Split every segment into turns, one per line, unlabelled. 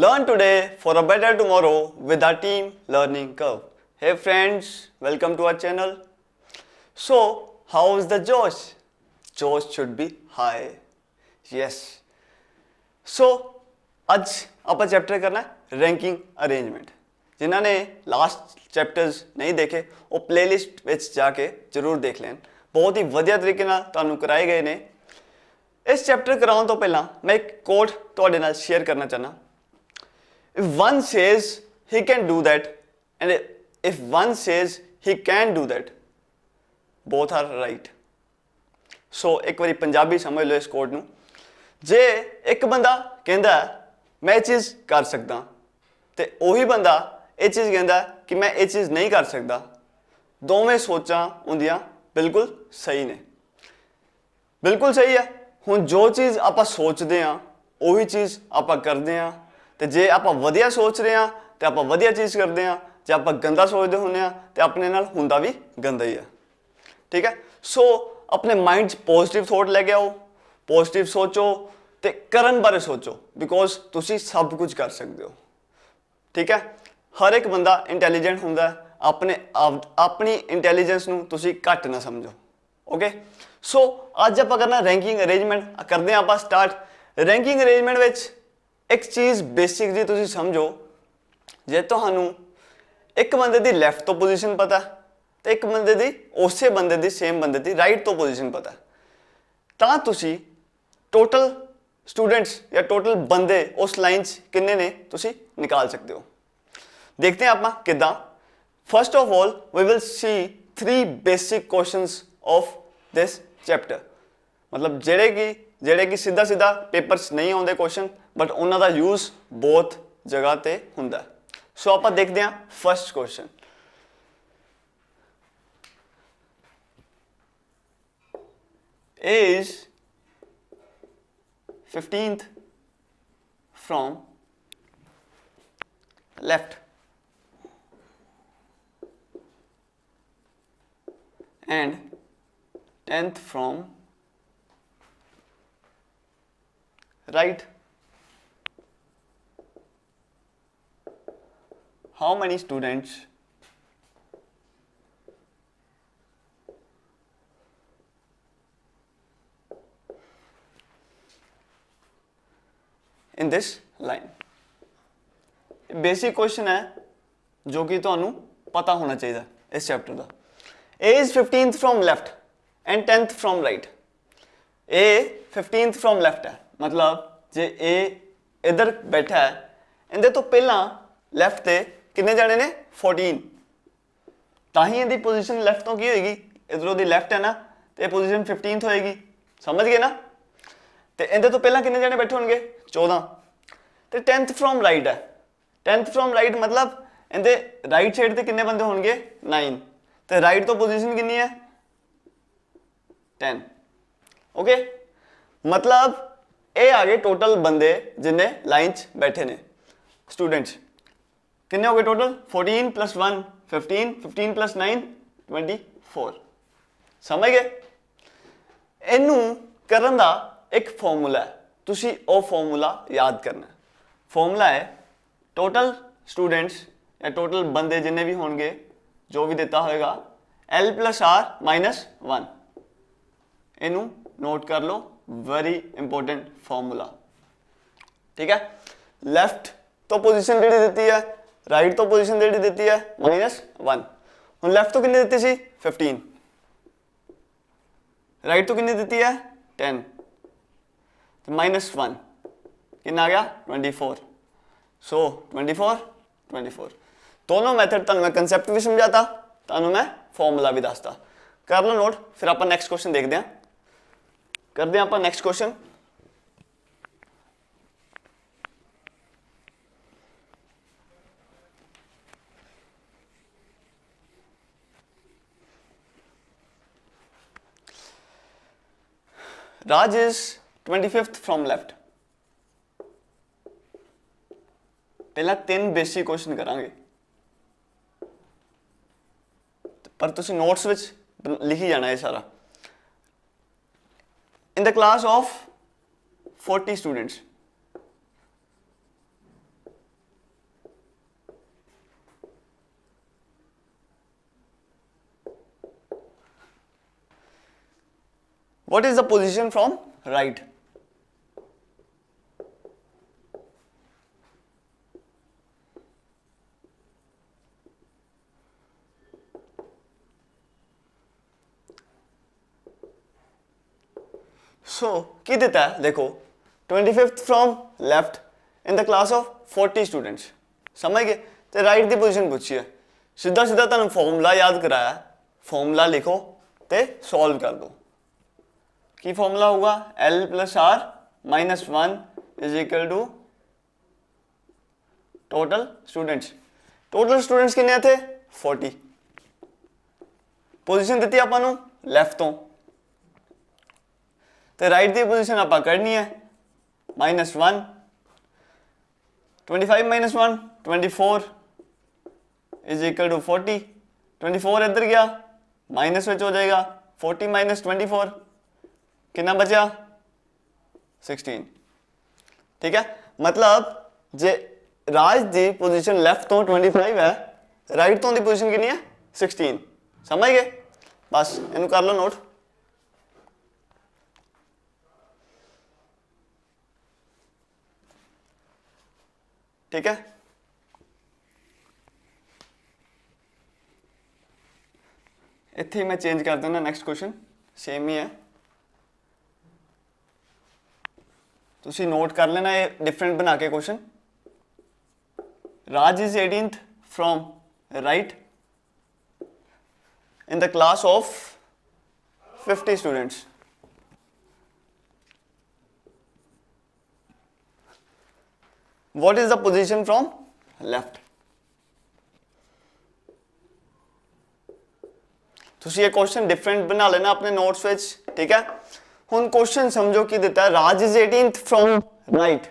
Learn today for a better tomorrow with our team learning curve. Hey friends, welcome to our channel. So, how is the Josh? Josh should be high. Yes. So, आज ਆਪਾਂ chapter करना है ranking arrangement. जिन्होंने last chapters नहीं देखे वो playlist ਵਿੱਚ जाके जरूर देख लें. बहुत ही ਵਧੀਆ तरीके ਨਾਲ ਤੁਹਾਨੂੰ कराए गए ने. इस चैप्टर कराने तो पहला मैं एक कोट ਤੁਹਾਡੇ ਨਾਲ शेयर करना चाहना. If one says he can do that and if one says he can do that, both are right. So एक बारी पंजाबी समझ लो इस कोट नू. जे एक बंदा कहता मैं ये चीज़ कर सकदा ते ਉਹੀ ਬੰਦਾ ਇਹ चीज़ कहता कि मैं ये चीज़ नहीं कर सकता, दोवें सोचां ਹੁੰਦੀਆਂ बिल्कुल सही ने. बिल्कुल सही है. हुण जो चीज़ आपां सोचते हाँ ਉਹੀ चीज़ आपां करते हाँ. तो जे आपां वधिया सोच रहे हाँ तो आपां वधिया चीज़ करते हैं. जे आपां गंदा सोचते होंगे हाँ तो अपने नाल हुंदा भी गंदा ही है. ठीक है. सो अपने माइंड पॉजिटिव थॉट लैके आओ, पॉजिटिव सोचो तो करन बारे सोचो बिकॉज तुसी सब कुछ कर सकते हो. ठीक है. हर एक बंदा इंटैलीजेंट होंदा है. अपनी इंटैलीजेंस नूं तुसी घट ना समझो. ओके. सो अज आपां करना रैंकिंग अरेंजमेंट करते हैं. आपां स्टार्ट. रैंकिंग अरेंजमेंट विच एक चीज़ बेसिक जी तुसी समझो. जे तुहानू एक बंदे दी लैफ्ट तो पोजीशन पता तो एक बंदे दी उसे बंदे दी सेम बंदे दी राइट तो पोजीशन पता तां तुसी टोटल स्टूडेंट्स या टोटल बंदे उस लाइन किन्ने ने तुसी निकाल सकते हो. देखते हैं आप किदां. First of all we will see 3 basic questions of this chapter. मतलब जेड़े कि सीधा सीधा पेपर्स नहीं आते क्वेश्चन बट उन्हों का यूज बहुत जगह ते हुंदा. सो आप देखते हैं first question. A is 15th from left and 10th from right. How many students in this line? Basic question है जो कि तुहानू पता होना चाहिए इस चैप्टर का. A is 15th from left and 10th from right. A 15th from left है मतलब जे A इधर बैठा है इहदे तो पहला लैफ्ट ते किन्ने जाने ने 14. ताही इहदी पोजीशन लैफ्ट तो की होएगी. इधरों दी लैफ्ट है ना तो यह पोजीशन 15th होएगी. समझ गए ना. तो इहदे तो पहला किन्ने जाने बैठे होंगे 14. तो 10th फ्रॉम राइट है. 10th फ्रॉम राइट मतलब इहदे राइट साइड ते किन्ने बंदे होंगे 9. तो राइट तो पोजीशन कितनी है 10. ओके. मतलब ये आ गए टोटल बंदे जिन्हें लाइन च बैठे ने स्टूडेंट्स. कितने हो गए टोटल 14 + 1 15 15 + 9 24. समझ गए. इनू करन दा एक फॉर्मूला है. तुसी वो फॉर्मूला याद करना. फॉर्मूला है टोटल स्टूडेंट्स या टोटल बंदे जिन्हें भी होंगे जो भी देता होगा L + R - 1. इनू नोट कर लो. Very important formula. ठीक है. लेफ्ट तो पोजीशन जी दी है, राइट तो पोजीशन जी दी है -1. हम लेफ्ट तो कितनी दी 15, राइट तो कितनी दी है 10 तो -1 कितना आ गया 24. सो 24 दोनों मैथड तुहानू मैं कंसैप्ट भी समझाता, तुहानू मैं फॉर्मूला भी दसता. कर लो नोट. फिर आप नैक्सट क्वेश्चन देखते हैं. करते हैं आप next question. Raj is 25th from left. पहला 3 बेसिक क्वेश्चन करांगे पर तुसी नोट्स विच लिखी जाना है सारा. In the class of 40 students, What is the position from right? So की देता है देखो 25th from left in the class of 40 students समझ गए तो राइट दी पोजीशन पूछी है सीधा सीधा तुम फॉर्मूला याद कराया फॉर्मूला लिखो ते सॉल्व कर दो की फॉर्मूला होगा L plus R minus 1 is equal to total students कितने थे 40 पोजीशन दी ਆਪਾਂ ਨੂੰ लेफ्ट ਤੋਂ तो राइट दी पोजीशन आप करनी है minus 1 25 minus 1 24 is equal to 40 24 इधर गया माइनस में हो जाएगा 40 माइनस 24 कितना बचा 16 ठीक है मतलब जे राज दी पोजीशन लेफ्ट तो 25 है राइट तो दी पोजीशन कितनी है 16 समझ गए बस इनू कर लो नोट ठीक है इत्थे मैं चेंज कर देना नेक्स्ट क्वेश्चन सेम ही है तुसी नोट कर लेना ये डिफरेंट बना के question Raj is 18th from right in the class of 50 students What is the position from left? तुसी ये क्वेश्चन डिफरेंट बना लेना अपने नोट्स विच ठीक है हुन क्वेश्चन समझो कि देता है Raj is 18th from right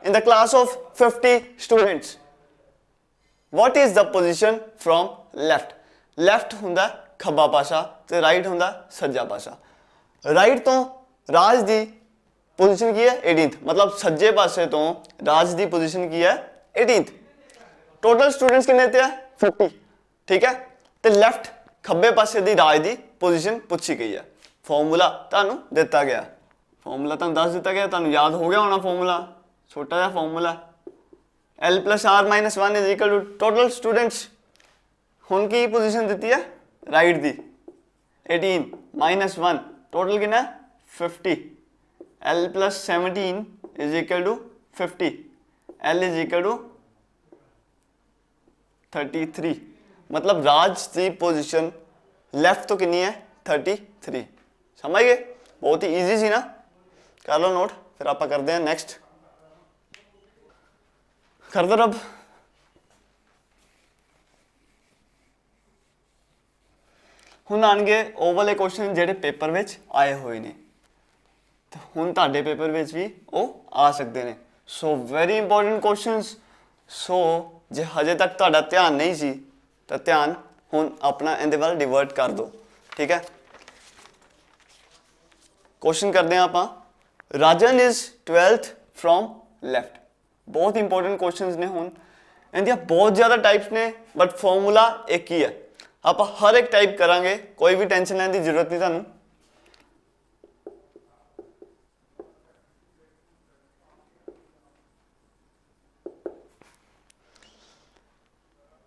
in the class of 50 students what is the position from left हुंदा खब्बा पासा ते राइट हुंदा सज्जा पासा राइट तो राज दी पोजीशन की है 18th मतलब सज्जे पासे तो राज दी पोजीशन की है 18th टोटल स्टूडेंट्स कितने थे 50 ठीक है ते लेफ्ट खब्बे पासे दी राज दी पोजीशन पूछी गई है फॉर्मूला तानू दिता गया फॉर्मूला तानू दस दिता गया तानू याद हो गया होना फॉर्मूला छोटा सा formula L plus R minus 1 is equal to total students हुन की पोजीशन दी है राइट दी 18 माइनस 1 टोटल कितना 50 L plus 17 is equal to 50 L is equal to 33 मतलब राज की पोजीशन लेफ्ट तो कितनी है 33 समझ गए बहुत ही इजी सी ना कर लो नोट फिर आप करते हैं नेक्स्ट कर दो अब हुण आएंगे ਉਹ ਵਾਲੇ क्वेश्चन ਜਿਹੜੇ पेपर ਵਿੱਚ ਆਏ ਹੋਏ ਨੇ ਹੁਣ ਤੁਹਾਡੇ पेपर ਵਿੱਚ भी ਉਹ आ सकते हैं so very important questions so जे हजे तक ਤੁਹਾਡਾ ਧਿਆਨ नहीं सी तो ध्यान ਹੁਣ अपना ਇਹਦੇ ਵੱਲ डिवर्ट कर दो ठीक है क्वेश्चन करते हैं आप राजन इज 12th फ्रॉम लेफ्ट बहुत इंपॉर्टेंट क्वेश्चंस ने ਹੁਣ ਇਹਦੀਆਂ बहुत ज़्यादा टाइप्स ने बट फॉर्मूला एक ही है आप हर एक टाइप करांगे कोई भी टेंशन लेने की जरूरत नहीं थानू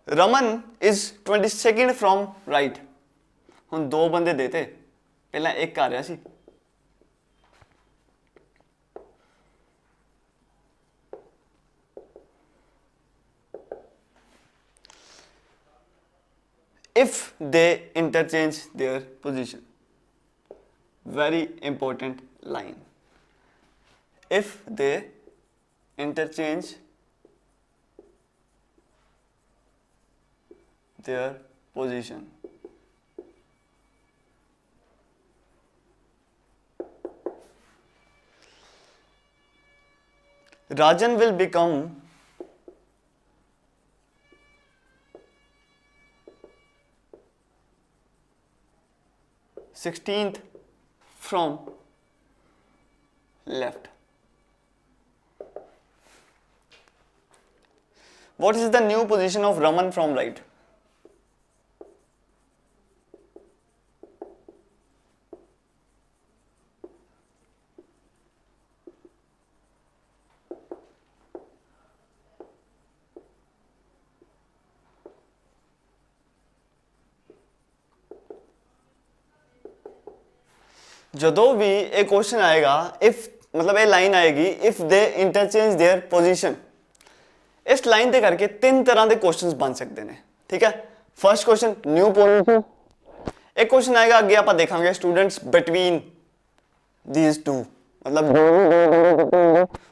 Raman is 22nd from right हुण दो बंदे देते पहला एक कर रहा सी if they interchange their position very important line if they interchange their position Rajan will become sixteenth from left. What is the new position of Raman from right? ਜਦੋਂ ਵੀ ਇਹ ਕੁਐਸਚਨ ਆਏਗਾ, ਇਫ मतलब ये लाइन आएगी if they interchange their position, इस line ਦੇ ਕਰਕੇ ਤਿੰਨ ਤਰ੍ਹਾਂ ਦੇ ਕੁਐਸਚਨਸ ਬਣ ਸਕਦੇ ਨੇ। ਠੀਕ ਹੈ, ਫਰਸਟ ਕੁਐਸਚਨ ਨਿਊ ਪੋजीशन, एक क्वेश्चन आएगा ਅੱਗੇ ਆਪਾਂ ਦੇਖਾਂਗੇ स्टूडेंट्स बिटवीन these two, मतलब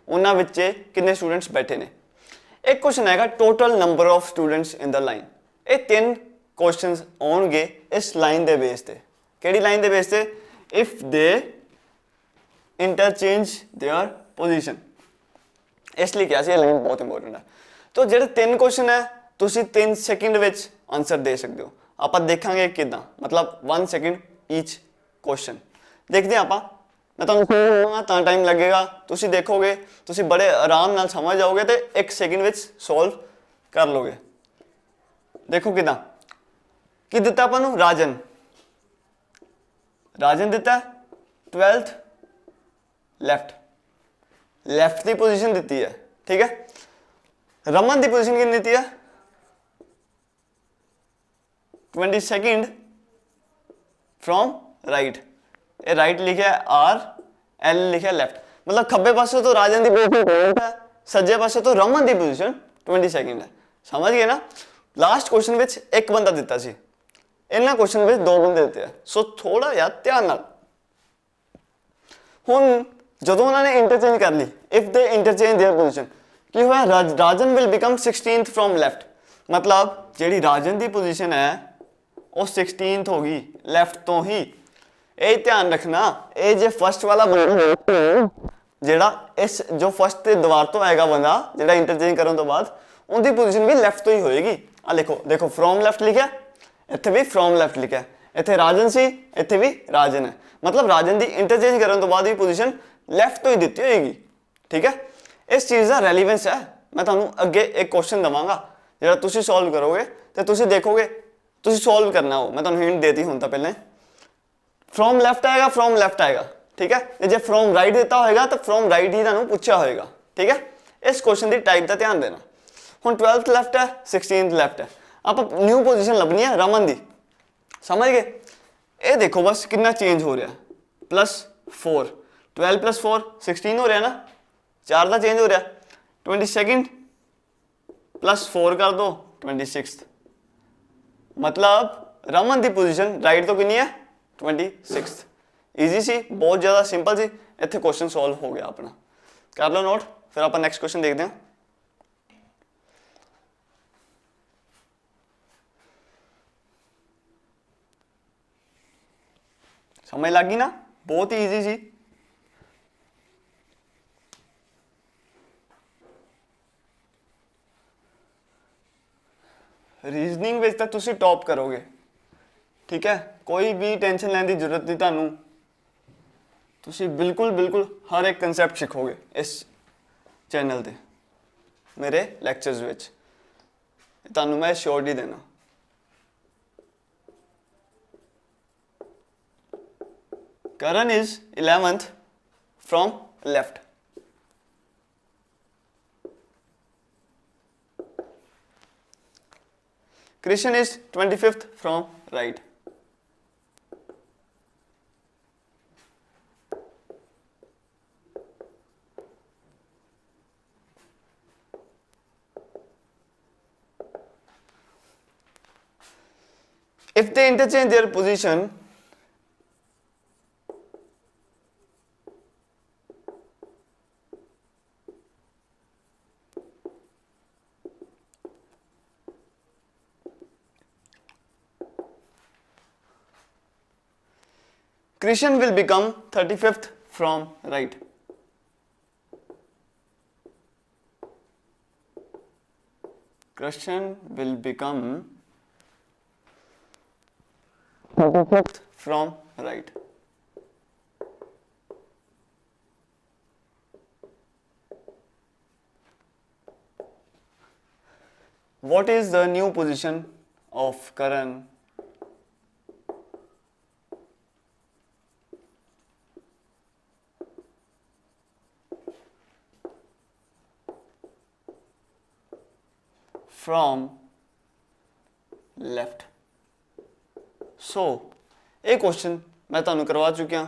ਉਹਨਾਂ ਵਿੱਚ ਕਿੰਨੇ ਸਟੂਡੈਂਟਸ ਬੈਠੇ ਨੇ। ਇੱਕ ਕੁਐਸਚਨ ਆਏਗਾ ਟੋਟਲ ਨੰਬਰ ਆਫ ਸਟੂਡੈਂਟਸ ਇਨ ਦ ਲਾइन। ਇਹ ਤਿੰਨ ਕੁਐਸਚਨਸ ਆਉਣਗੇ ਇਸ ਲਾइन ਦੇ ਬੇਸ ਤੇ। ਕਿਹੜੀ ਲਾइन ਦੇ ਬੇਸ ਤੇ? If they interchange their position. इसलिए क्या सी लाइन बहुत इंपॉर्टेंट है। तो ਜਿਹੜੇ ਤਿੰਨ ਕੁਐਸਚਨ ਹੈ ਤੁਸੀਂ 3 ਸੈਕਿੰਡ ਵਿੱਚ ਆਨਸਰ ਦੇ ਸਕਦੇ ਹੋ। ਆਪਾਂ ਦੇਖਾਂਗੇ ਕਿਦਾਂ, मतलब 1 ਸੈਕਿੰਡ ਈਚ ਕੁਐਸਚਨ। ਦੇਖਦੇ ਹਾਂ ਆਪਾਂ, मैं ਤੁਹਾਨੂੰ ਕਹਾਂਗਾ ਤਾਂ ਟਾਈਮ ਲੱਗੇਗਾ, ਤੁਸੀਂ ਦੇਖੋਗੇ, ਤੁਸੀਂ ਬੜੇ ਆਰਾਮ ਨਾਲ ਸਮਝ ਜਾਓਗੇ ਤੇ 1 ਸੈਕਿੰਡ ਵਿੱਚ ਸੋਲਵ ਕਰ ਲੋਗੇ। ਦੇਖੋ ਕਿਦਾਂ, ਕੀ ਦਿੱਤਾ ਆਪਾਂ ਨੂੰ? ਰਾਜਨ। ਰਾਜਨ ਦਿੱਤਾ 12th लेफ्ट की पोजीशन दी है। ठीक है, रमन की पोजीशन कितनी दी है? 22nd from right. ये राइट लिखा है आर, एल लिखा है लेफ्ट, मतलब खब्बे पासे तो राजन की पोजीशन है, सज्जे पासे तो रमन की पोजीशन 22nd है। समझ गए ना? लास्ट क्वेश्चन विच एक बंदा दिता सी, इन्हां क्वेश्चन विच दो बंदे दिते हैं, सो थोड़ा यार ध्यान नाल। हुण ਜਦੋਂ ਉਹਨਾਂ ਨੇ ਇੰਟਰਚੇਂਜ ਕਰ ਲਈ, if they interchange there position, ਕੀ ਹੋਇਆ? Rajan will become 16th from left, मतलब ਜਿਹੜੀ ਰਾਜਨ ਦੀ ਪੋਜੀਸ਼ਨ ਹੈ ਉਹ 16th ਹੋ ਗਈ ਲੈਫਟ ਤੋਂ ਹੀ। ਇਹ ਧਿਆਨ ਰੱਖਣਾ, ਇਹ ਜੇ ਫਸਟ ਵਾਲਾ ਜਿਹੜਾ ਇਸ ਜੋ ਫਸਟ ਤੇ ਦੀਵਾਰ ਤੋਂ ਆਏਗਾ ਬੰਦਾ, ਜਿਹੜਾ ਇੰਟਰਚੇਂਜ ਕਰਨ ਤੋਂ ਬਾਅਦ, ਉਹਦੀ ਪੋਜੀਸ਼ਨ ਵੀ ਲੈਫਟ ਤੋਂ ਹੀ ਹੋਏਗੀ। ਆ ਲਿਖੋ, ਦੇਖੋ ਫਰੋਮ ਲੈਫਟ ਲਿਖਿਆ, ਇੱਥੇ ਵੀ ਫਰੋਮ ਲੈਫਟ ਲਿਖਿਆ, ਇੱਥੇ ਰਾਜਨ ਸੀ, ਇੱਥੇ ਵੀ ਰਾਜਨ ਹੈ, मतलब ਰਾਜਨ ਦੀ ਇੰਟਰਚੇਂਜ ਕਰਨ ਤੋਂ ਬਾਅਦ ਵੀ ਪੋਜੀਸ਼ਨ ਲੈਫਟ ਤੋਂ ਹੀ ਦਿੱਤੀ ਹੋਏਗੀ। ਠੀਕ ਹੈ, ਇਸ ਚੀਜ਼ ਦਾ ਰੈਲੀਵੈਂਸ ਹੈ। ਮੈਂ ਤੁਹਾਨੂੰ ਅੱਗੇ ਇੱਕ ਕੁਐਸਚਨ ਦਵਾਂਗਾ ਜਿਹੜਾ ਤੁਸੀਂ ਸੋਲਵ ਕਰੋਗੇ ਤੇ ਤੁਸੀਂ ਦੇਖੋਗੇ, ਤੁਸੀਂ ਸੋਲਵ ਕਰਨਾ ਹੋ, ਮੈਂ ਤੁਹਾਨੂੰ ਹਿੰਟ ਦੇਤੀ ਹੁਣ ਤਾਂ ਪਹਿਲਾਂ। ਫਰੋਮ ਲੈਫਟ ਆਏਗਾ, ਫਰੋਮ ਲੈਫਟ ਆਏਗਾ। ਠੀਕ ਹੈ, ਤੇ ਜੇ ਫਰੋਮ ਰਾਈਟ ਦਿੱਤਾ ਹੋਏਗਾ ਤਾਂ ਫਰੋਮ ਰਾਈਟ ਹੀ ਤੁਹਾਨੂੰ ਪੁੱਛਿਆ ਹੋਏਗਾ। ਠੀਕ ਹੈ, ਇਸ ਕੁਐਸਚਨ ਦੀ ਟਾਈਪ ਦਾ ਧਿਆਨ ਦੇਣਾ। ਹੁਣ 12th ਲੈਫਟ ਹੈ, 16th ਲੈਫਟ ਹੈ, ਆਪਾਂ ਨਿਊ ਪੋਜੀਸ਼ਨ ਲੱਭਣੀ ਹੈ ਰਮਨ ਦੀ। ਸਮਝ ਗਏ? ਇਹ ਦੇਖੋ ਬਸ ਕਿੰਨਾ ਚੇਂਜ ਹੋ ਰਿਹਾ, +4, 12 + 4 16 ਹੋ ਰਿਹਾ ਨਾ, 4 ਦਾ ਚੇਂਜ ਹੋ ਰਿਹਾ। 22nd + 4 ਕਰ ਦੋ 26th, मतलब रमन की पोजीशन राइट तो कितनी है? 26th। ईजी सी, बहुत ज़्यादा सिंपल सी। इत्थे क्वेश्चन सॉल्व हो गया अपना, कर लो नोट। फिर आप नैक्सट क्वेश्चन देखते हैं। समझ लग गई ना? बहुत ही ईजी सी। रीजनिंग विच तां तुसीं टॉप करोगे। ठीक है, कोई भी टेंशन लैण दी जरूरत नहीं तुहानूं, तुसीं बिल्कुल बिल्कुल हर एक कंसैप्ट सीखोगे इस चैनल ते, मेरे लैक्चरस विच। तुहानूं मैं श्योरिटी देना। Karan is 11th from left. Christian is 25th from right. If they interchange their position, Christian will become 35th from right. Christian will become 35th from right. What is the new position of Karan? From left. So, ये question मैं तुहानू करवा चुकिया।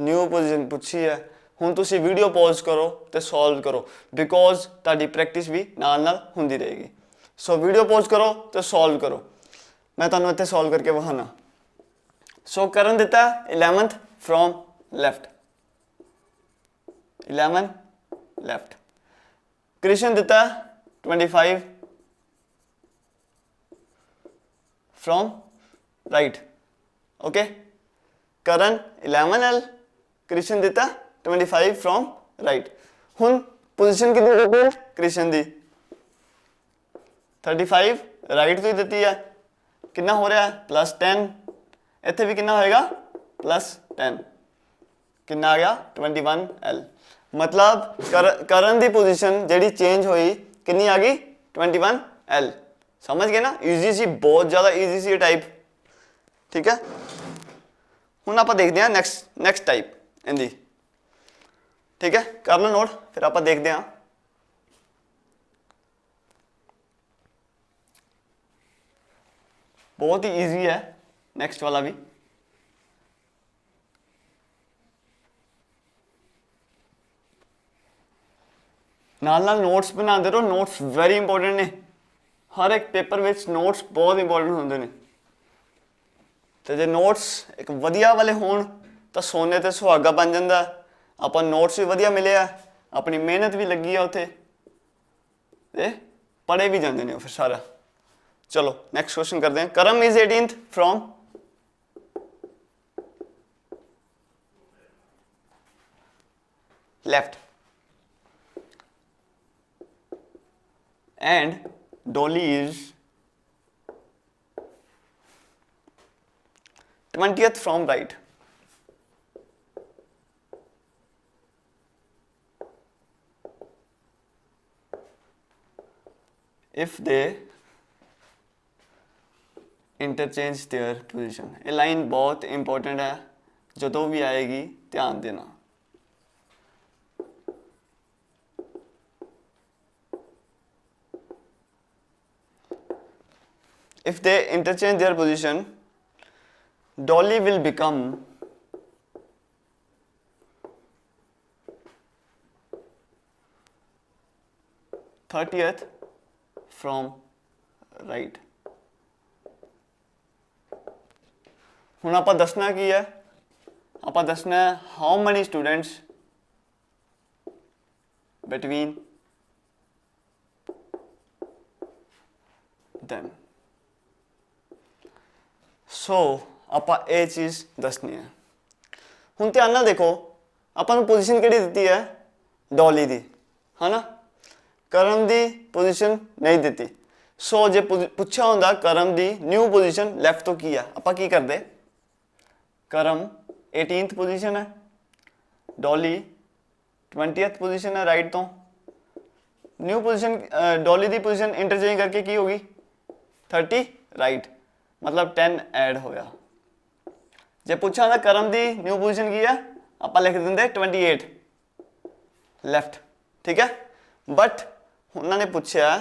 New position पूछी है। हुण तुसी video pause करो तो सॉल्व करो, बिकॉज तुहाडी प्रैक्टिस भी नाल नाल हुंदी रहेगी। सो वीडियो पॉज करो तो सॉल्व करो। मैं तुहानूं इत्थे सॉल्व करके विखाना। सो करन दिता 11th from left, 11 left. Krishna दिता 25 from right. Okay, Karan 11L, Krishna दिता 25 फ्रॉम राइट। हुण पोजीशन कितनी दी है कृष्ण दी 35 राइट तो ही दी है, कितना हो रहा है +10। इत्थे भी कितना होएगा +10, कितना आ गया 21L। मतलब करण दी पोजीशन जेडी चेंज हुई कितनी आ गई 21L। समझ गए ना, ईजी सी, बहुत ज़्यादा ईजी सी टाइप। ठीक है, हुण आप देखते हैं नैक्सट टाइप इनकी। ठीक है, कर लो नोट, फिर आप देखते हैं। बहुत ही ईजी है नेक्स्ट वाला भी। नाल नाल नोट्स बनाते रहो, नोट्स वेरी इंपॉर्टेंट ने। हर एक पेपर विच नोट्स बहुत इंपॉर्टेंट होंगे ने। तो जो नोट्स एक वधिया वाले होण तो सोने ते सुहागा बन जाता। आपां नोट्स भी वधिया मिले आ, अपनी मेहनत भी लगी है उत्थे, ते पढ़े भी जाते हैं फिर सारा। चलो नेक्स्ट क्वेश्चन करते हैं। करम is 18th from left and Dolly is 20th from right. If they interchange their position, ये लाइन बहुत इंपॉर्टेंट है, जो भी आएगी ध्यान देना। If they interchange their position, Dolly will become thirtieth from right. हुण आपां दसना की है, आपां दसना है how many students between them. सो आपां ये चीज़ दसनी है। हुण ध्यान नाल देखो, आपां नूं पोजीशन किहड़ी दित्ती है डॉली दी, है ना। करम दी पोजीशन नहीं दित्ती। सो जे पुछा हुंदा करम दी न्यू पोजीशन लेफ्ट तो की है, आपां की करदे, करम 18th पोजीशन है, डॉली 20th पोजीशन है राइट तो। न्यू पोजीशन डॉली दी पोजीशन इंटरचेंज करके की होगी 30 राइट, मतलब 10 ऐड होया। जे पूछा था करम दी न्यू पोजीशन की है, आप लिख देंगे 28 लेफ्ट। ठीक है, बट उन्होंने पूछा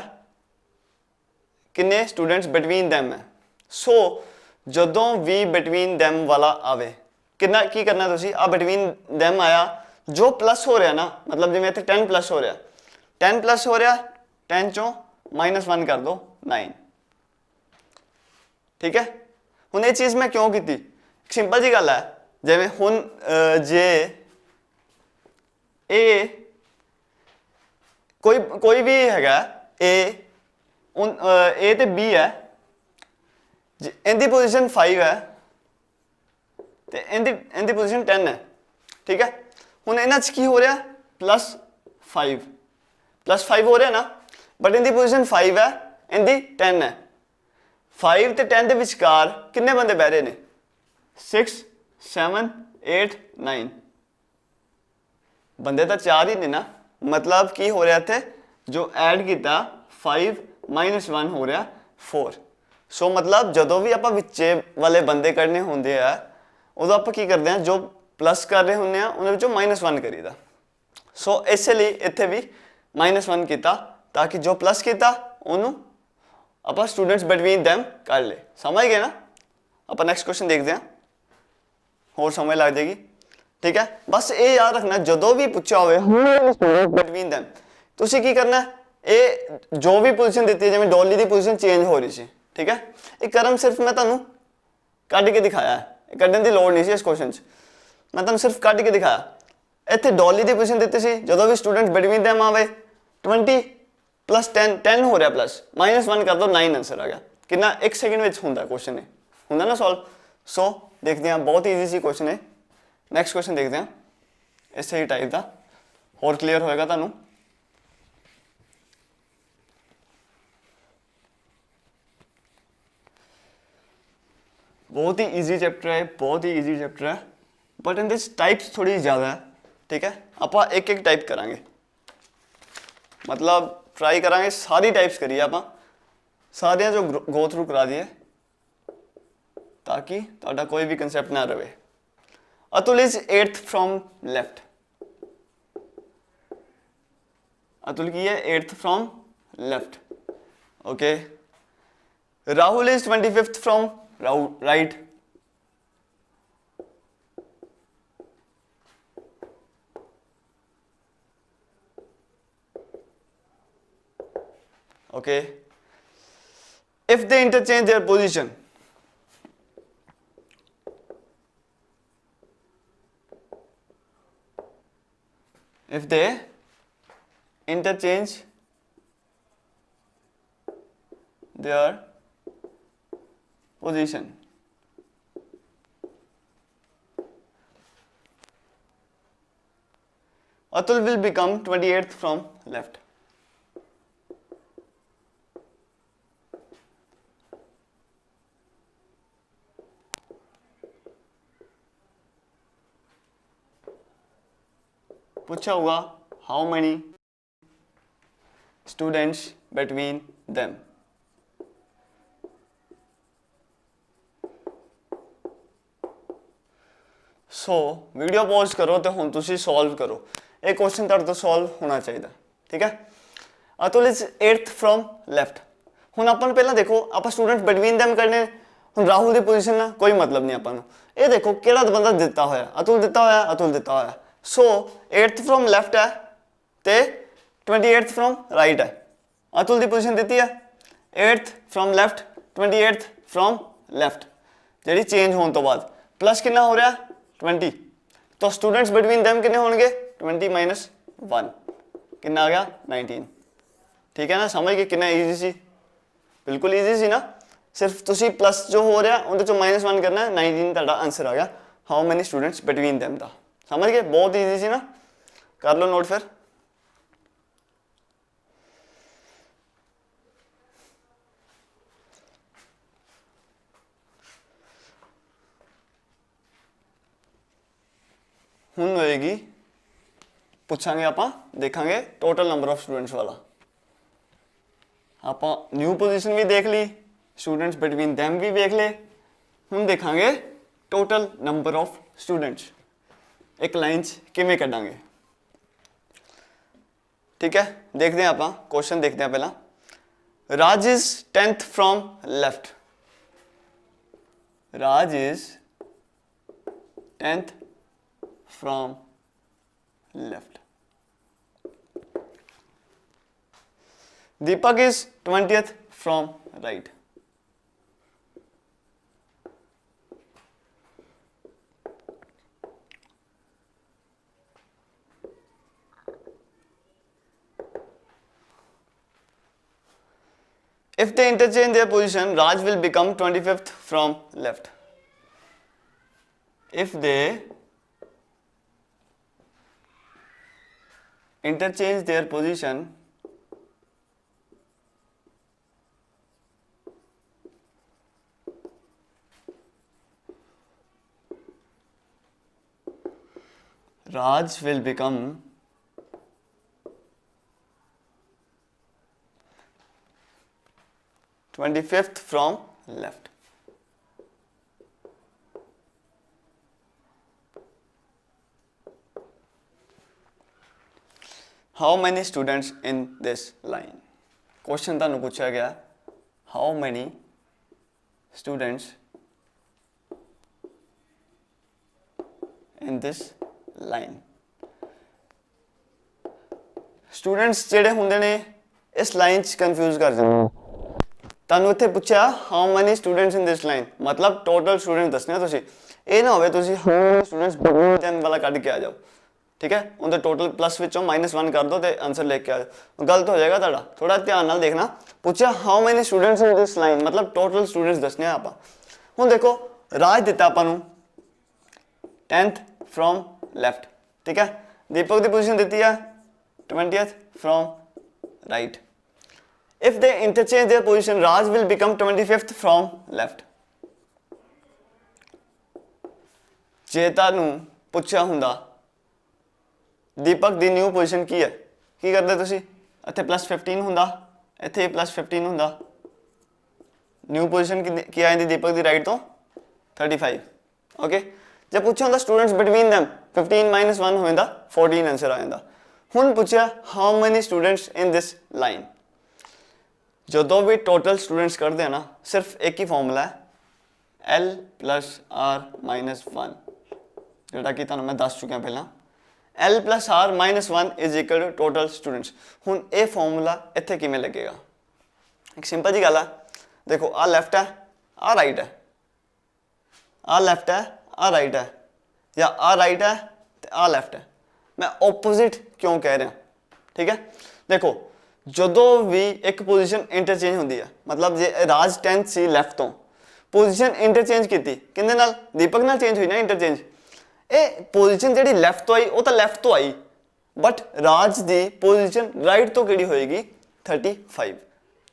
किन्ने स्टूडेंट्स बिटवीन दैम है। सो जदों भी बिटवीन दैम वाला आवे कितना की करना तुसी, आ बिटवीन दैम आया जो प्लस हो रहा ना, मतलब जिवें इत्थे 10 प्लस हो रहा, 10 प्लस हो रहा, 10 चों -1 कर दो 9। ठीक है, हुण ये चीज़ मैं क्यों की, सिंपल जी गल है। जिवें हुण जे ए कोई भी हैगा ए ते बी है, इनकी पोजीशन 5 है ते इनकी पोजीशन 10 है। ठीक है, हुण इन्हां च की हो रहा +5 हो रहा ना, बट इनकी पोजीशन 5 है, इनकी 10 है। 5 ते 10 के विचकार किन्ने बंदे बह रहे ने, 6 7 8 9 बंदे तो 4 ही ने ना। मतलब की हो रहा थे जो ऐड किया 5 -1 हो रहा 4। सो मतलब जदों भी आप विच्चे वाले बंदे करने होंगे है, उदों आप की करते हैं जो प्लस कर रहे होंगे उन्होंने -1 करीदा। सो इसलिए इत्थे भी -1 किया, ताकि जो प्लस किया उन्होंने आप स्टूडेंट्स बिटवीन दैम कर ले। समझ गए ना। आप नेक्स्ट क्वेश्चन देखते हैं, और समझ लग जाएगी। ठीक है, बस ये याद रखना ਜਦੋਂ भी पूछा ਹੋਵੇ बिटवीन दैम ਤੁਸੀਂ ਕੀ ਕਰਨਾ ਇਹ ਜੋ ਵੀ ਪੋਜੀਸ਼ਨ ਦਿੱਤੀ ਹੈ, ਜਿਵੇਂ ਡੋਲੀ ਦੀ ਪੋਜੀਸ਼ਨ ਚੇਂਜ ਹੋ ਰਹੀ ਸੀ, ਠੀਕ ਹੈ, ਇਹ ਕਰਮ ਸਿਰਫ ਮੈਂ ਤੁਹਾਨੂੰ ਕੱਢ ਕੇ ਦਿਖਾਇਆ ਹੈ, ਕੱਢਣ ਦੀ ਲੋੜ ਨਹੀਂ ਸੀ ਇਸ ਕੁਐਸਚਨ 'ਚ, ਮੈਂ ਤੁਹਾਨੂੰ ਸਿਰਫ ਕੱਢ ਕੇ ਦਿਖਾਇਆ। ਇੱਥੇ ਡੋਲੀ ਦੀ ਪੋਜੀਸ਼ਨ ਦਿੱਤੀ ਸੀ, ਜਦੋਂ ਵੀ ਸਟੂਡੈਂਟ ਬਿਟਵੀਨ दैम ਆਵੇ 20 प्लस 10 हो रहा प्लस -1 कर दो 9 आंसर आ गया। कितना 1 सेकंड में होंगे क्वेश्चन है, होंगे ना सॉल्व। सो देखते हैं, बहुत ईजी सी क्वेश्चन है। नैक्सट क्वेश्चन देखते हैं, इसे ही टाइप का और क्लीयर होएगा तुहानू। बहुत ही ईजी चैप्टर है, बहुत ही ईजी चैप्टर है, बट इन दिस टाइप्स थोड़ी ज़्यादा है, ठीक है। आप एक एक टाइप करांगे, मतलब ट्राई करांगे सारी टाइप्स करिए, आप सारिया जो गो थ्रू करा दिए, ताकि तुहाडा कोई भी कंसैप्ट ना रहे। Atul is 8th from left, Atul की है 8th from left, okay. Rahul is 25th from right, okay. If they interchange their position, if they interchange their position, Atul will become 28th from left. पूछा हुआ how many students between them. So video pause करो तो हुण तुसी solve करो, एक question तुहाडे तो सॉल्व होना चाहिए, ठीक है। Atul is 8th from left. हुण आपां पहला देखो, आप स्टूडेंट्स बिटवीन देम करने, हुण राहुल की पोजीशन ना कोई मतलब नहीं आपां नूं। ये देखो किहड़ा बंदा दिता होया, अतुल दिता होया, अतुल दिता होया। सो 8th फ्रॉम लेफ्ट है तो 28th फ्रॉम राइट है। अतुल की पोजीशन दी है 8th from left, 28th from left, जी चेंज होने तो बाद प्लस कितना हो रहा 20, तो स्टूडेंट्स बिटवीन दैम कितने होंगे 20 - 1 कितना आ गया 19, ठीक है ना। समझ के कितना ईजी सी, बिल्कुल ईजी सी ना। सिर्फ तुसी प्लस जो हो रहा उनके चो -1 करना है, 19 तुहाडा आंसर आ गया how many students between them का। समझ गए, बहुत ईजी सी ना, कर लो नोट फिर। हुण होएगी, पूछांगे आप, देखांगे टोटल नंबर ऑफ स्टूडेंट्स वाला। आप न्यू पोजीशन भी देख ली, स्टूडेंट्स बिटवीन दैम भी देख ले, हुण देखांगे टोटल नंबर ऑफ स्टूडेंट्स एक लाइन किवें कढांगे, ठीक है। देखते हैं आप क्वेश्चन, देखते हैं पहला। Raj is 10th from left, Raj is 10th from left. Deepak is 20th from right, if they interchange their position, Raj will become 25th from left. If they interchange their position, Raj will become 25th from left. How many students in this line? Question ਤੁਹਾਨੂੰ ਪੁੱਛਿਆ ਗਿਆ, how many students in this line. Students जिहड़े हुंदे ने इस line च confuse कर जांदे। तुहानूं इत्थे पुछया how many students in this line, मतलब टोटल स्टूडेंट दसने तुसीं। ये ना होवे तुसीं स्टूडेंट्स बिटवीन वाला कढ के आ जाओ, ठीक है। उनके टोटल प्लस विचों -1 कर दो तो आंसर लेके आ जाओ, गलत हो जाएगा तुहाडा। थोड़ा ध्यान नाल देखना। पूछा how many students in this line, मतलब टोटल स्टूडेंट्स दसने आपां। हुण देखो राज दिता आपां नूं 10th फ्रॉम लैफ्ट, ठीक है। दीपक की पोजीशन दी है 20th from right. If they interchange their position Raj will become 25th from left. जे तुहानूं पुछया हुंदा दीपक की न्यू पोजीशन की है, की करते तुसीं? इत्थे +15 हुंदा, इत्थे +15 हुंदा। न्यू पोजीशन की आ जाती दीपक की राइट तो 35, ओके। जब पूछा होंदा स्टूडेंट्स बिटवीन दैम 15 - 1 हो जाता 14 आंसर आ जाता। हुण पूछया how many students in this line. जो भी टोटल स्टूडेंट्स करते हैं ना, सिर्फ एक ही फॉर्मूला है L + R - 1, जोड़ा कि तुहानूं मैं दस चुका पहला। L + R - 1 is equal to total students. हुण ये फॉर्मूला इत्थे किवें लगेगा? एक सिंपल जी गल है, देखो आ लैफ्ट है, आ राइट है, आ लैफ्ट है, आ राइट है, या आ राइट है तो आ लैफ्ट है। मैं ओपोजिट क्यों कह रहा, ठीक है। देखो जो भी एक पोजीशन इंटरचेंज होती है, मतलब जे राज 10th सी लैफ्ट तो पोजीशन इंटरचेंज की किंदे नाल? दीपक नाल चेंज हुई ना इंटरचेंज। ये पोजीशन जी लैफ्ट तो आई वो तो लैफ्ट तो आई, बट राज की पोजीशन राइट तो कि होएगी 35।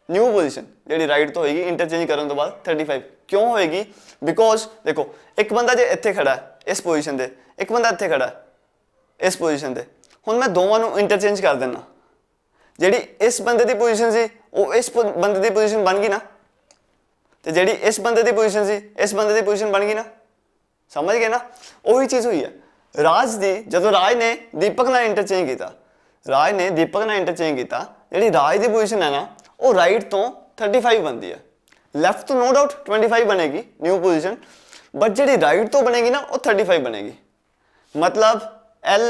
न्यू पोजीशन जी राइट तो होएगी इंटरचेंज करने तो बाद 35 क्यों होएगी? बिकॉज देखो एक बंदा जो इत्थे खड़ा है इस पोजीशन से, एक बंदा इत्थे खड़ा है इस पोजीशन से। हुण मैं दोवां नूं इंटरचेंज कर देना, जिहड़ी इस बंदे की पोजीशन सी वो इस बंदे की पोजीशन बन गई ना, तो जिहड़ी इस बंदे की पोजीशन सी इस बंदे की पोजीशन बन गई ना। समझ गए ना? वही चीज़ हुई है राज दी। जो राज ने दीपक नाल इंटरचेंज किया, राज ने दीपक नाल इंटरचेंज किया, जी राज की पोजीशन है ना वो राइट तो 35 बनती है, लैफ्ट तो नो डाउट 25 बनेगी न्यू पोजीशन, बट जी राइट तो बनेगी ना वो 35 बनेगी। मतलब L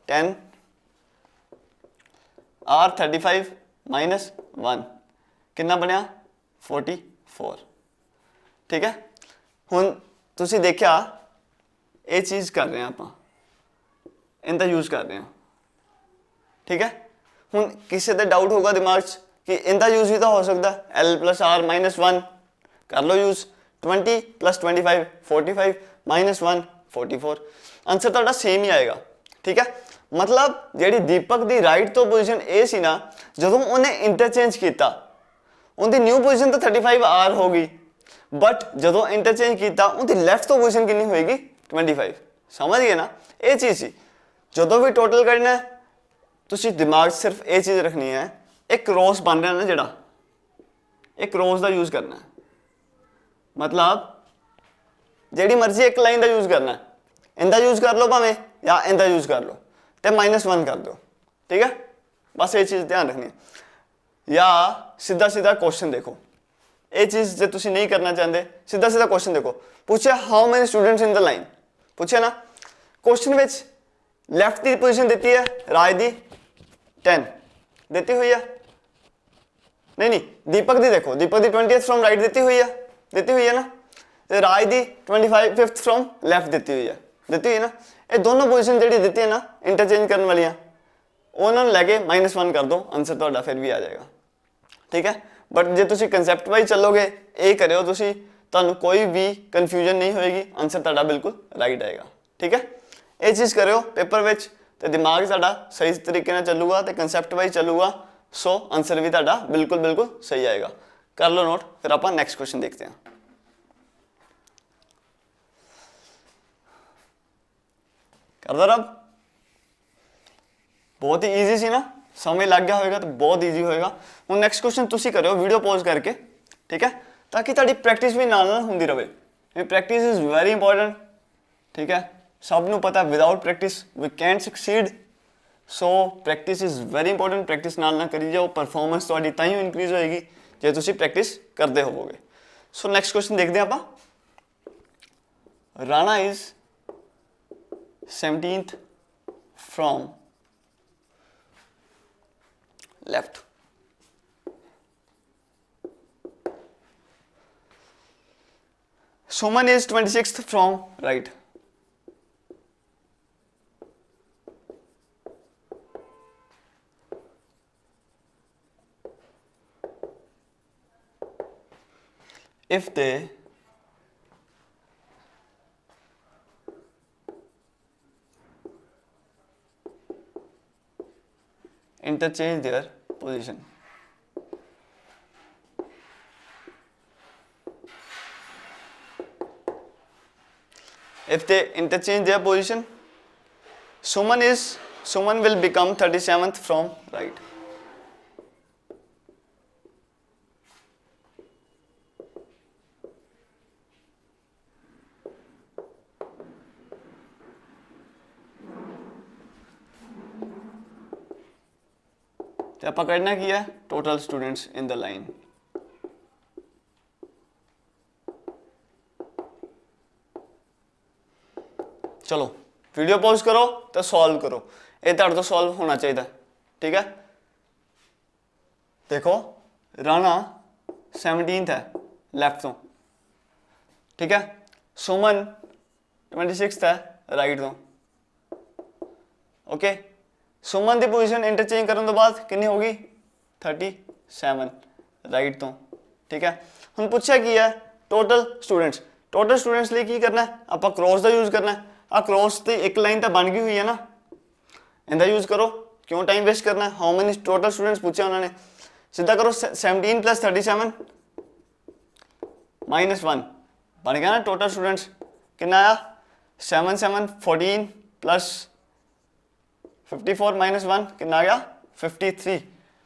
10 R 35 - 1 कितना बनया 44, ठीक है। हुण तुसीं देखिया ये चीज़ कर रहे हैं आप इनका यूज़ कर रहे हैं, ठीक है। हुण किसी का डाउट होगा दिमाग कि इनका यूज़ भी तो हो सकता है L + R - 1 कर लो यूज़। 20 + 25 45 - 1 44, आंसर तो सेम ही आएगा, ठीक है। मतलब जी दीपक की राइट तो पोजीशन ये सी ना, जो उन्हें इंटरचेंज किया उनकी न्यू पोजीशन तो 35 R होगी, बट जो इंटरचेंज किया उनकी लैफ्ट तो पोजीशन कितनी होएगी 25। समझ गए ना? ये चीज़ सी जो भी टोटल करना है तुसीं दिमाग सिर्फ ये चीज़ रखनी है, एक क्रॉस बन रहा है ना जोड़ा, एक क्रॉस का यूज़ करना है। मतलब जी मर्जी एक लाइन का यूज़ करना है, इनका यूज़ कर लो भावें या इनका यूज़ कर लो तो -1 कर दो, ठीक है। बस ये चीज़ ध्यान रखनी है। या सीधा सीधा क्वेश्चन देखो, ये चीज़ जो तुम नहीं करना चाहते, सीधा सीधा क्वेश्चन देखो। पूछा how many students in the line, पूछा ना। क्वेश्चन में लैफ्ट की पोजीशन दी है राज की 10 दी हुई है, नहीं दीपक की देखो, दीपक की 20th फ्रॉम राइट दी हुई है ना, तो राज की 25th फ्रॉम लैफ्ट दी हुई है ना। ये दोनों पोजीशन जी दी है ना इंटरचेंज करने वाली, उन्होंने लैके -1 कर दो, आंसर तो फिर भी आ जाएगा, ठीक है। बट जो तुम कंसैप्ट वाइज चलोगे ये करो तुम कोई भी कन्फ्यूजन नहीं होएगी, आंसर तो बिल्कुल राइट आएगा, ठीक है। ये चीज़ करो पेपर में तो दिमाग साडा सही तरीके से चलूगा तो कंसैप्ट वाइज चलूगा, सो आंसर भी बिल्कुल बिल्कुल सही आएगा। कर लो नोट, फिर आप नैक्सट क्वेश्चन देखते हैं। कर दो रब, बहुत ही ईजी सी ना, समय लग गया होगा तो बहुत ईजी होएगा। हूँ नैक्सट क्वेश्चन तुम करो वीडियो पॉज करके, ठीक है, ताकि ताड़ी प्रैक्टिस भी नाल होंदी रहे। प्रैक्टिस इज़ वेरी इंपॉर्टेंट, ठीक है। सबनों पता without practice we can't succeed, so practice is very important. Practice नाल ना करी जाओ, परफॉर्मेंस तो ताइयों इनक्रीज होएगी जो तुम प्रैक्टिस करते होवोगे। सो नैक्सट क्वेश्चन देखते हैं आप। Rana is 17th from left. Suman is 26th from right. If they interchange their position. If they interchange their position, Suman will become 37th from right. तो पकड़ना किया total students in the line. चलो video pause करो तो solve करो. ये तुहाडे तो सॉल्व होना चाहिए. ठीक है, देखो राणा 17th है लेफ्ट तो. ठीक है, सुमन 26th है राइट तो. ओके, सुमन की पोजीशन इंटरचेंज करने तो बाद कितनी होगी 37 राइट तो. ठीक है, हम पूछा की है टोटल स्टूडेंट्स. टोटल स्टूडेंट्स लिए की करना है, आप क्रॉस का यूज करना है. आ क्रॉस तो एक लाइन तो बन गई हुई है ना, इनका यूज करो. क्यों टाइम वेस्ट करना है. हाउ मेनी टोटल स्टूडेंट्स पूछे उन्होंने, सीधा करो 17 + 37 - 1 बन गया ना टोटल स्टूडेंट्स. कितना आया 7 7 14 + 54 - 1 कितना आ गया 53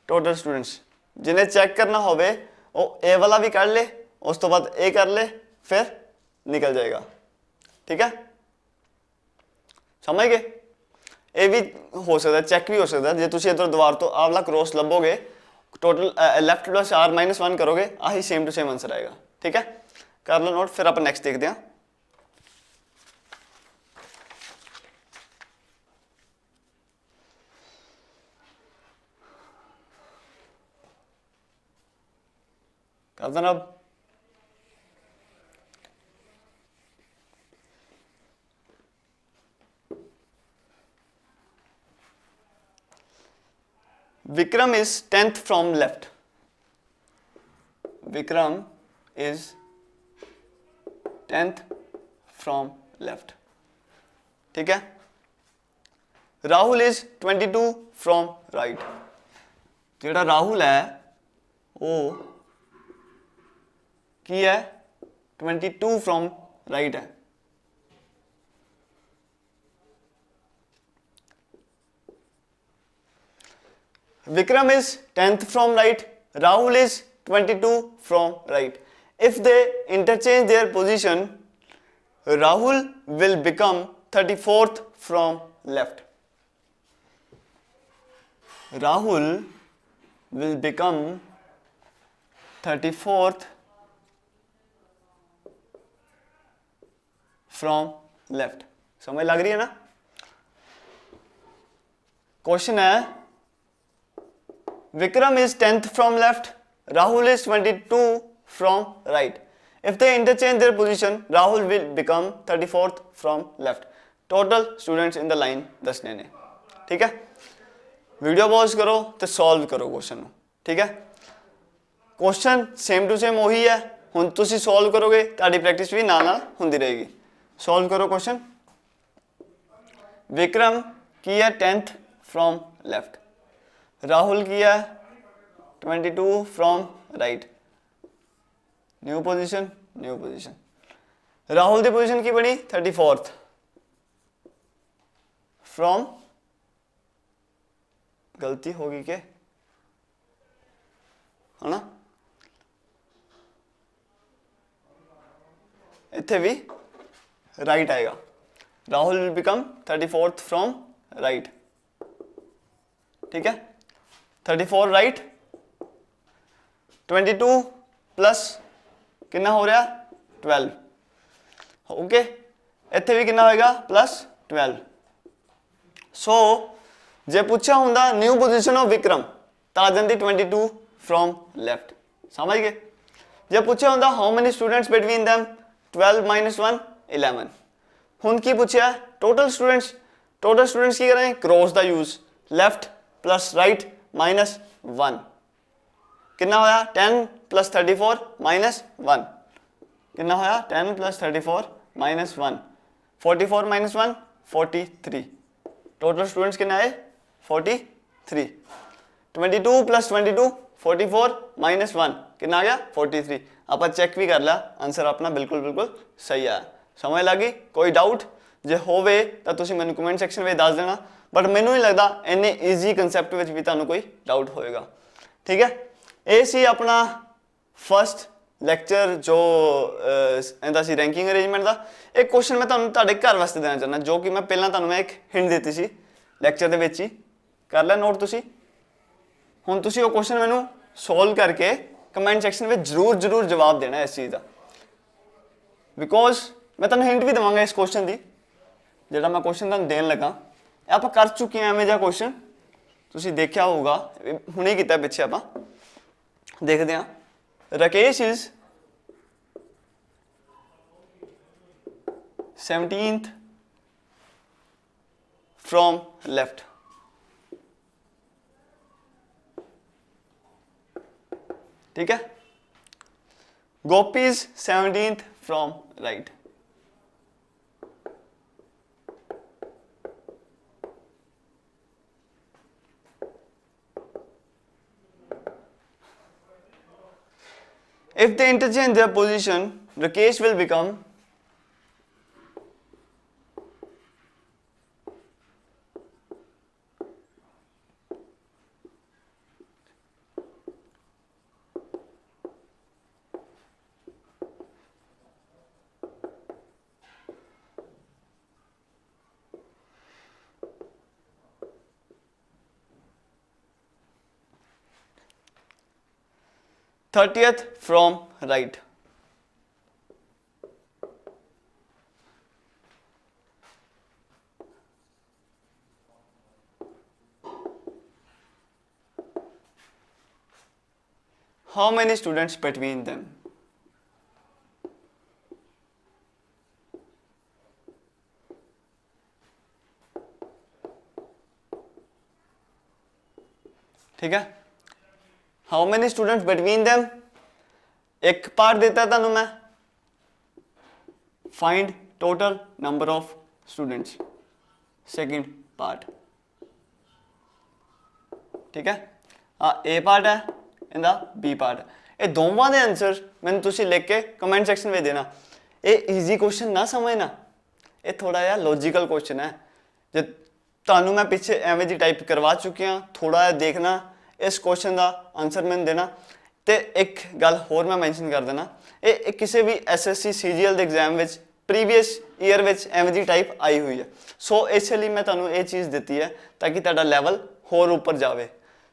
टोटल स्टूडेंट्स. जिन्हें चेक करना हो वो ए वाला भी कर ले, उस तो बाद ए कर ले, फिर निकल जाएगा. ठीक है, समझ गए. ये भी हो सकता है, चेक भी हो सकता है. जो तुम इधर द्वार तो आवला क्रॉस लभोगे, टोटल लेफ्ट + r - 1 करोगे, आही सेम टू सेम आंसर आएगा. ठीक है, कर लो नोट, फिर आप नेक्स्ट देखते हैं. कर देना अब. Vikram is 10th from left. Vikram is 10th from left. ठीक है, राहुल is 22 from right. जेड़ा राहुल है वो की है 22 from right है. Vikram is 10th from right, Rahul is 22 from right. If they interchange their position, Rahul will become 34th from left. Rahul will become 34th from left. समझ लग रही है ना. क्वेश्चन है Vikram is 10th from left, Rahul is 22 from right. If they interchange their position, Rahul will become 34th from left. Total students in the line दसने ने. ठीक है, video pause करो तो सॉल्व करो क्वेश्चन. ठीक है, क्वेश्चन सेम टू सेम वही है. हुण तुसी सॉल्व करोगे ताड़ी प्रैक्टिस भी नाल नाल हुंदी रहेगी. सॉल्व करो क्वेश्चन. विक्रम की है 10th from left, राहुल किया 22 from right. New position, new position. Rahul की पोजीशन की बनी 34th फ्रॉम, गलती होगी के है ना, इत्थे भी राइट आएगा. Rahul will become 34th from right. ठीक है, 34 राइट, 22 प्लस कितना हो रहा 12. ओके, इत्थे भी कितना होएगा +12. ਸੋ ਜੇ ਪੁੱਛਿਆ ਹੁੰਦਾ ਨਿਊ ਪੋਜੀਸ਼ਨ ਆਫ ਵਿਕਰਮ ਤਾਂ ਆ ਜਾਂਦੀ 22 ਫਰੋਮ ਲੈਫਟ, ਸਮਝ ਗਏ। ਜੇ ਪੁੱਛਿਆ ਹੁੰਦਾ how many students between them 12 minus 1 11। ਹੁਣ ਕੀ ਪੁੱਛਿਆ ਟੋਟਲ ਸਟੂਡੈਂਟਸ ਕੀ ਕਰਾਂਗੇ क्रॉस ਦਾ use left plus right minus 1 ਕਿੰਨਾ ਹੋਇਆ 10 plus 34 minus 1 ਕਿੰਨਾ ਹੋਇਆ 10 plus 34 minus 1 44 minus 1 43 total students कितने आए 43 22 plus 22 44 minus 1 कितना आ गया 43। आप चेक भी कर लिया आंसर अपना बिल्कुल सही आया। समझ लगी कोई डाउट जे होवे तो तुसी मैनू कमेंट सैक्शन में दस देना बट मैनू नहीं लगता इन्ने ईजी कंसैप्ट में भी तुहानू कोई डाउट होएगा। ठीक है ये सी अपना फर्स्ट लैक्चर जो इंदा सी रैंकिंग अरेंजमेंट का। एक क्वेश्चन मैं तुहानू घर वास्ते देना चाहना जो कि मैं पहला तुहानू मैं एक हिंट देती सी लैक्चर दे विच ही कर लिया नोट तुसी। हुण तुसी वो क्वेश्चन मैनू सोल्व करके कमेंट सैक्शन में जरूर जवाब देना इस चीज़ का बिकॉज मैं तुहानू हिंट भी देवांगा इस क्वेश्चन की जिहड़ा मैं क्वेश्चन तुहानू देन लगा आप कर चुके हैं एवें जिहा क्वेश्चन तुसी देखा होगा हुणे कीता पिछे आपां देखते हैं। Rakesh is 17th from left। ठीक है Gopi is 17th from right। If they interchange their position, Rakesh will become thirtieth from right। How many students between them? ठीक है how many students between them एक part देता था मैं find total number of students second part. ठीक है हाँ ए part है इंदा बी पार्ट है ये दोवां दे आंसर मैंने तुसी लिख के कमेंट सेक्शन में देना। ये ईजी क्वेश्चन ना समझना ये थोड़ा जिहा लॉजिकल क्वेश्चन है जो तुहानू मैं पिछे एवें जी टाइप करवा चुकी हाँ थोड़ा जिहा देखना इस क्वेश्चन का आंसर मैंने देना। तो एक गल होर मैं मैंशन कर देना ये किसी भी SSC CGL के एग्जाम में प्रीवियस ईयर में एवें जी टाइप आई हुई है। सो इसलिए मैं तुहानू ये चीज़ दी है ताकि तुहाडा लैवल होर ऊपर जाए।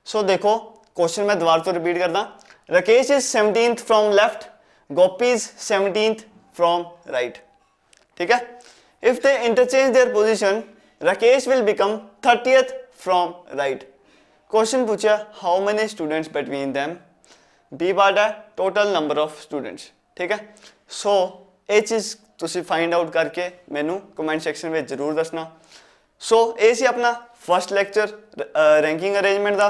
सो देखो क्वेश्चन मैं दोबारा तो रिपीट करदा Rakesh is 17th from left, Gopi is 17th from right। ठीक है if they interchange their position Rakesh will become 30th from right। Question पूछा how many students between them B part है total number of students. ठीक है सो ये चीज़ तुसी find out करके मैनू कमेंट सेक्शन में जरूर दसना। सो ये सी अपना फर्स्ट लैक्चर रैंकिंग अरेंजमेंट का।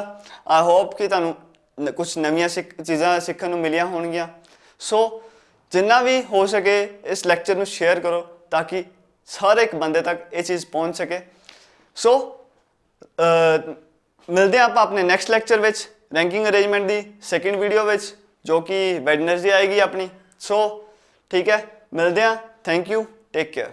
आई होप कि तुहानू कुछ नवीं चीज़ां सीखण नू मिलियां होणगियां। सो जिन्ना भी हो सके इस लैक्चर नू शेयर करो ताकि हर एक बंदे तक ये चीज़ पहुँच सके। सो मिलते हैं आप अपने नैक्सट लैक्चर में रैंकिंग अरेंजमेंट की सैकेंड वीडियो में जो कि वैडनसडे आएगी अपनी। सो ठीक है मिलते हैं थैंक यू टेक केयर।